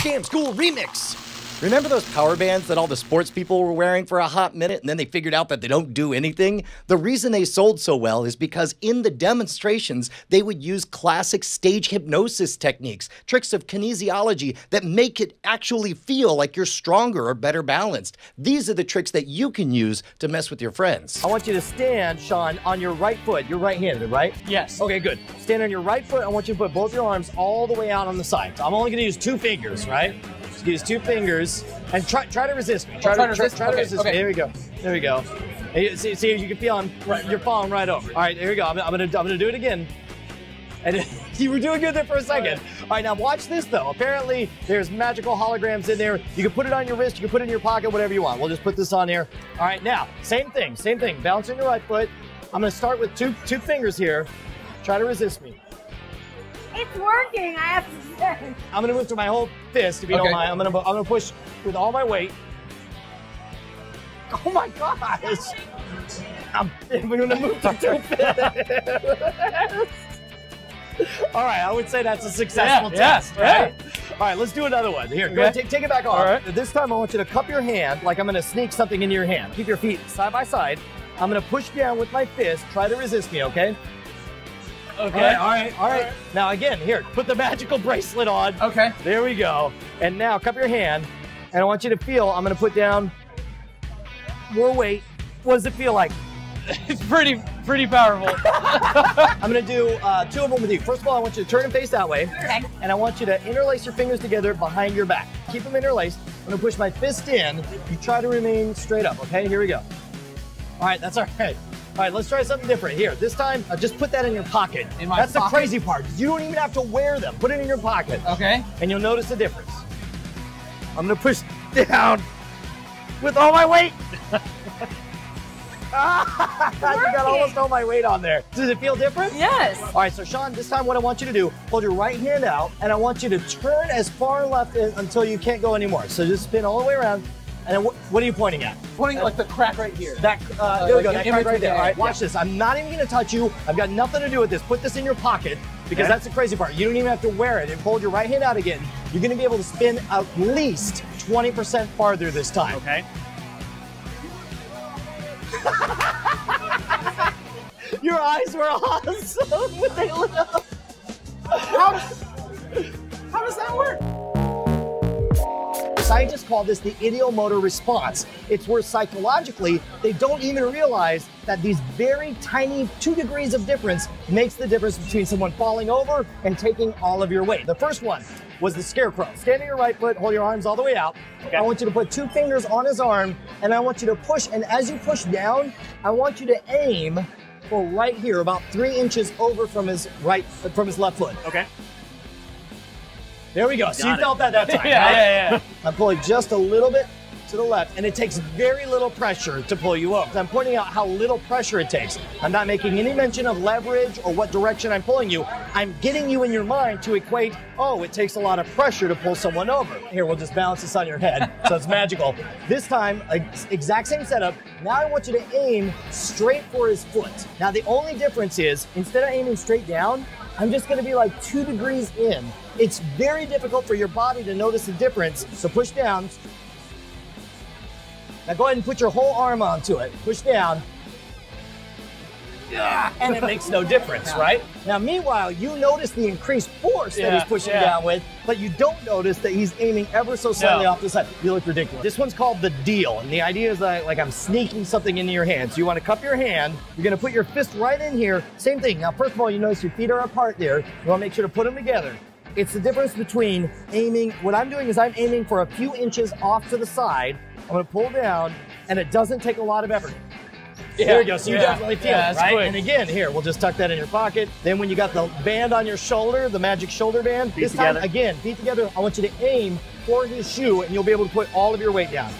Scam School Remix. Remember those power bands that all the sports people were wearing for a hot minute and then they figured out that they don't do anything? The reason they sold so well is because in the demonstrations, they would use classic stage hypnosis techniques, tricks of kinesiology that make it actually feel like you're stronger or better balanced. These are the tricks that you can use to mess with your friends. I want you to stand, Sean, on your right foot. You're right-handed, right? Yes. Okay, good. Stand on your right foot. I want you to put both your arms all the way out on the side. So I'm only going to use 2 fingers, right? Just use 2 fingers and try to resist me. Try to resist me. There we go. There we go. See, you can feel you're falling right over. All right, here we go. I'm gonna do it again. And you were doing good there for a second. All right, now watch this though. Apparently, there's magical holograms in there. You can put it on your wrist. You can put it in your pocket, whatever you want. We'll just put this on here. All right, now same thing. Balance on your right foot. I'm gonna start with two fingers here. Try to resist me. It's working, I have to say. I'm gonna move to my whole fist, if you don't mind. I'm gonna push with all my weight. Oh my gosh! I'm gonna move to 2 fists. All right, I would say that's a successful test, right? All right, let's do another one. Here, go ahead, take it back off. All right. This time I want you to cup your hand like I'm gonna sneak something into your hand. Keep your feet side by side. I'm gonna push down with my fist. Try to resist me, okay? Okay. All right. Now again, here, put the magical bracelet on. Okay. There we go. And now cup your hand, and I want you to feel, I'm gonna put down more weight. What does it feel like? It's pretty powerful. I'm gonna do 2 of them with you. First of all, I want you to turn and face that way. Okay. And I want you to interlace your fingers together behind your back. Keep them interlaced. I'm gonna push my fist in. You try to remain straight up, okay? Here we go. All right, that's all right. All right, let's try something different. Here, this time, just put that in your pocket. In my That's pocket? the crazy part. You don't even have to wear them. Put it in your pocket. Okay. And you'll notice the difference. I'm gonna push down with all my weight. I got almost all my weight on there. Does it feel different? Yes. All right, so Sean, this time what I want you to do, hold your right hand out, and I want you to turn as far left until you can't go anymore. So just spin all the way around. And then what are you pointing at? Pointing like the crack right here. There we go, that in crack right between there. there. All right, watch this. I'm not even gonna touch you. I've got nothing to do with this. Put this in your pocket, because that's the crazy part. You don't even have to wear it. And hold your right hand out again. You're gonna be able to spin at least 20% farther this time. Okay. Your eyes were awesome when they lit up. How does that work? Scientists call this the ideomotor response. It's where psychologically, they don't even realize that these very tiny 2 degrees of difference makes the difference between someone falling over and taking all of your weight. The first one was the scarecrow. Stand on your right foot, hold your arms all the way out. Okay. I want you to put 2 fingers on his arm, and I want you to push, and as you push down, I want you to aim for right here, about 3 inches over from his left foot. Okay. There we go. So you felt that time. Yeah. I'm pulling just a little bit to the left, and it takes very little pressure to pull you up. I'm pointing out how little pressure it takes. I'm not making any mention of leverage or what direction I'm pulling you. I'm getting you in your mind to equate, oh, it takes a lot of pressure to pull someone over. Here, we'll just balance this on your head, so it's magical. This time, exact same setup. Now I want you to aim straight for his foot. Now the only difference is, instead of aiming straight down, I'm just gonna be like 2 degrees in. It's very difficult for your body to notice the difference, so push down. Now go ahead and put your whole arm onto it. Push down. And it makes no difference, right? Now, meanwhile, you notice the increased force that he's pushing down with, but you don't notice that he's aiming ever so slightly off the side. You look ridiculous. This one's called the deal, and the idea is that like I'm sneaking something into your hand. So you want to cup your hand. You're going to put your fist right in here. Same thing. Now, first of all, you notice your feet are apart there. You want to make sure to put them together. It's the difference between aiming. What I'm doing is I'm aiming for a few inches off to the side. I'm going to pull down, and it doesn't take a lot of effort. There you go. So you definitely feel it, right? Quick. And again, here, we'll just tuck that in your pocket. Then when you got the band on your shoulder, the magic shoulder band, this time, again, feet together, I want you to aim for his shoe, and you'll be able to put all of your weight down.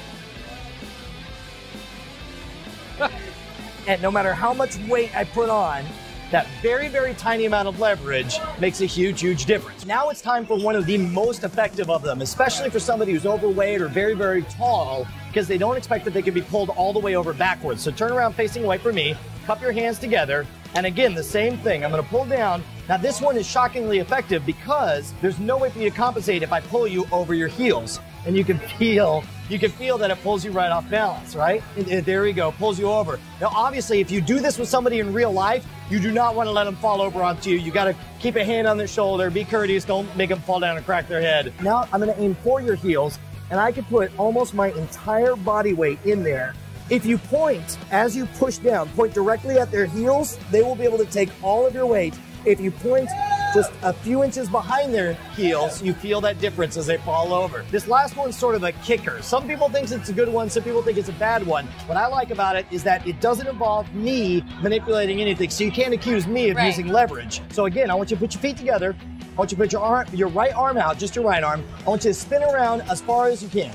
And no matter how much weight I put on, that very, very tiny amount of leverage makes a huge, huge difference. Now it's time for one of the most effective of them, especially for somebody who's overweight or very, very tall, because they don't expect that they can be pulled all the way over backwards. So turn around facing away from me, cup your hands together, and again, the same thing. I'm gonna pull down, Now this one is shockingly effective because there's no way for you to compensate if I pull you over your heels. And you can feel that it pulls you right off balance, right? And there we go, pulls you over. Now obviously if you do this with somebody in real life, you do not want to let them fall over onto you. You got to keep a hand on their shoulder, be courteous, don't make them fall down and crack their head. Now I'm going to aim for your heels, and I can put almost my entire body weight in there. If you point, as you push down, point directly at their heels, they will be able to take all of your weight. If you point just a few inches behind their heels, you feel that difference as they fall over. This last one's sort of a kicker. Some people think it's a good one, some people think it's a bad one. What I like about it is that it doesn't involve me manipulating anything, so you can't accuse me of using leverage. So again, I want you to put your feet together. I want you to put your right arm out, just your right arm. I want you to spin around as far as you can.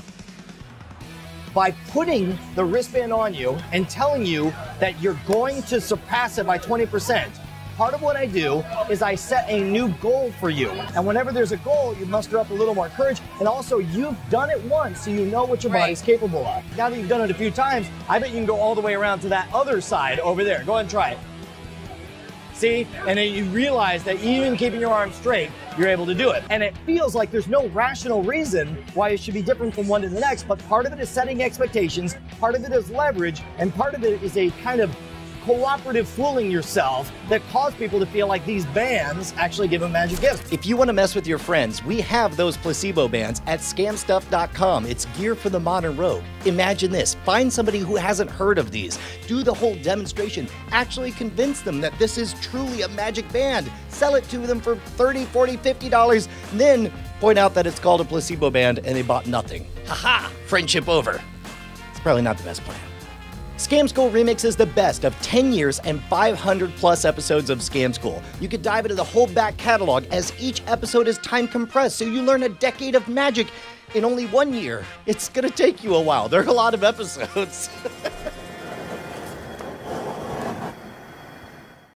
By putting the wristband on you and telling you that you're going to surpass it by 20%, part of what I do is I set a new goal for you. And whenever there's a goal, you muster up a little more courage. And also, you've done it once, so you know what your body's capable of. Now that you've done it a few times, I bet you can go all the way around to that other side over there. Go ahead and try it. See? And then you realize that even keeping your arms straight, you're able to do it. And it feels like there's no rational reason why it should be different from one to the next, but part of it is setting expectations, part of it is leverage, and part of it is a kind of cooperative fooling yourself that cause people to feel like these bands actually give them magic gifts. If you want to mess with your friends, we have those placebo bands at scamstuff.com. It's gear for the modern rogue. Imagine this. Find somebody who hasn't heard of these. Do the whole demonstration. Actually convince them that this is truly a magic band. Sell it to them for $30, $40, $50. Then point out that it's called a placebo band and they bought nothing. Haha! Friendship over. It's probably not the best plan. Scam School Remix is the best of 10 years and 500 plus episodes of Scam School. You could dive into the whole back catalog as each episode is time compressed, so you learn a decade of magic in only 1 year. It's gonna take you a while. There are a lot of episodes.